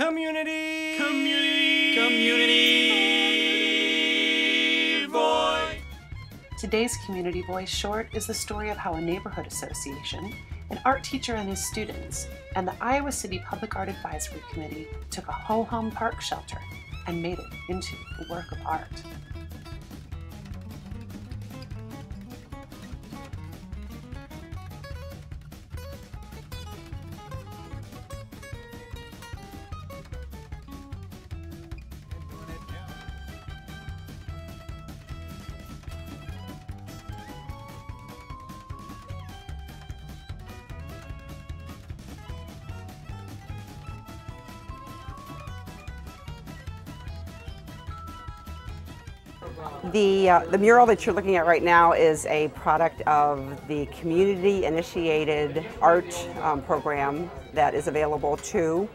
Community Voice. Today's Community Voice short is the story of how a neighborhood association, an art teacher and his students, and the Iowa City Public Art Advisory Committee took a ho-hum park shelter and made it into a work of art. The mural that you're looking at right now is a product of the community-initiated art program that is available to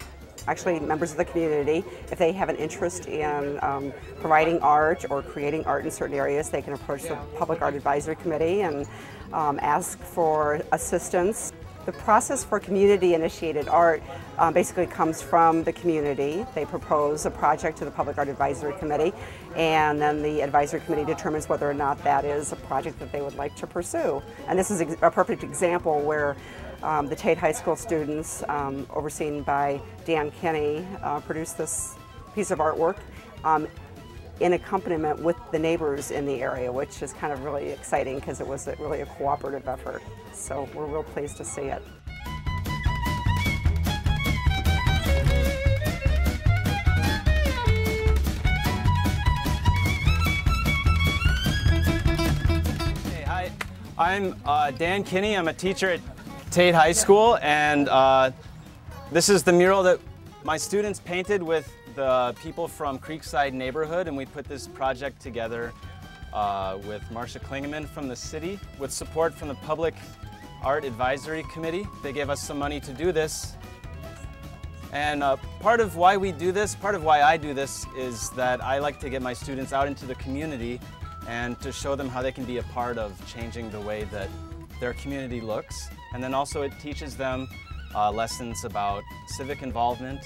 actually members of the community. If they have an interest in providing art or creating art in certain areas, they can approach the Public Art Advisory Committee and ask for assistance. The process for community-initiated art basically comes from the community. They propose a project to the Public Art Advisory Committee, and then the Advisory Committee determines whether or not that is a project that they would like to pursue. And this is a perfect example where the Tate High School students, overseen by Dan Kinney, produced this piece of artwork in accompaniment with the neighbors in the area, which is kind of really exciting because it was really a cooperative effort. So we're real pleased to see it. Hey, hi, I'm Dan Kinney. I'm a teacher at Tate High School, and this is the mural that my students painted with the people from Creekside Neighborhood, and we put this project together with Marcia Klingeman from the city with support from the Public Art Advisory Committee. They gave us some money to do this. And part of why we do this, part of why I do this, is that I like to get my students out into the community and to show them how they can be a part of changing the way that their community looks. And then also it teaches them lessons about civic involvement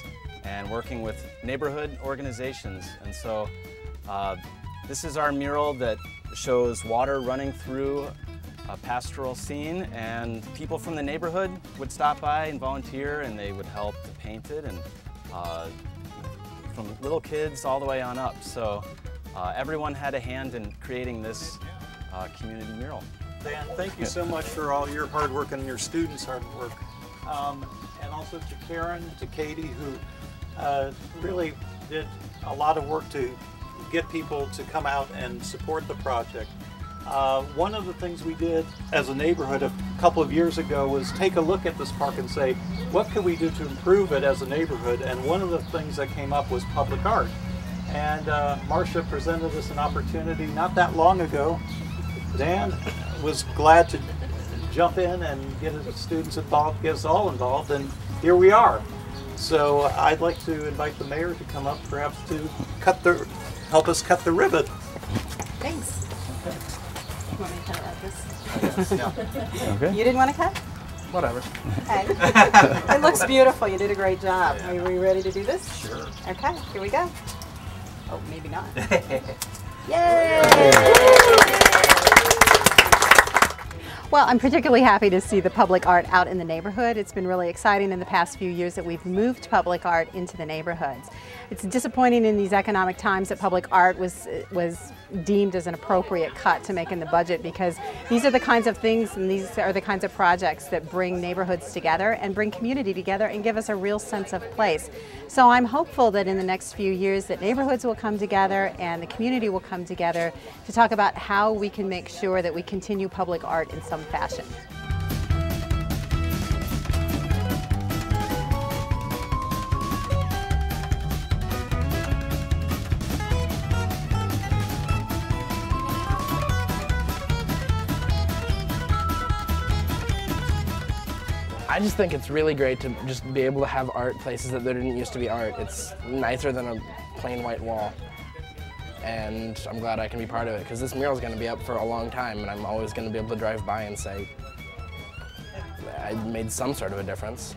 and working with neighborhood organizations. And so this is our mural that shows water running through a pastoral scene, and people from the neighborhood would stop by and volunteer, and they would help to paint it, and from little kids all the way on up. So everyone had a hand in creating this community mural. Dan, thank you so much for all your hard work and your students' hard work. And also to Karen, to Katie, who really did a lot of work to get people to come out and support the project. One of the things we did as a neighborhood a couple of years ago was take a look at this park and say, what could we do to improve it as a neighborhood? And one of the things that came up was public art. And Marcia presented us an opportunity not that long ago. Dan was glad to jump in and get his students involved, get us all involved, and here we are. So I'd like to invite the mayor to come up, perhaps to help us cut the ribbon. Thanks. You want me to cut like this? Yeah. Okay. You didn't want to cut? Whatever. Okay. It looks beautiful. You did a great job. Yeah. Are we ready to do this? Sure. Okay, here we go. Oh, maybe not. Yay! Well, I'm particularly happy to see the public art out in the neighborhood. It's been really exciting in the past few years that we've moved public art into the neighborhoods. It's disappointing in these economic times that public art was deemed as an appropriate cut to make in the budget, because these are the kinds of things and these are the kinds of projects that bring neighborhoods together and bring community together and give us a real sense of place. So I'm hopeful that in the next few years that neighborhoods will come together and the community will come together to talk about how we can make sure that we continue public art in some fashion. I just think it's really great to just be able to have art places that there didn't used to be art. It's nicer than a plain white wall. And I'm glad I can be part of it, because this mural is going to be up for a long time, and I'm always going to be able to drive by and say, I made some sort of a difference.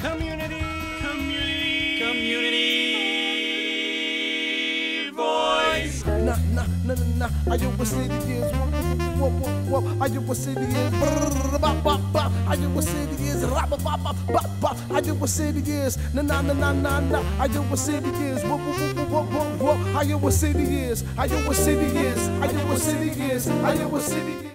Community voice. Nah, I just city is. Whoop. I just city is. I just city is. I just city is. Nah. I just city is. Whoop. I just city is. I just city is. I just city is. I just city is.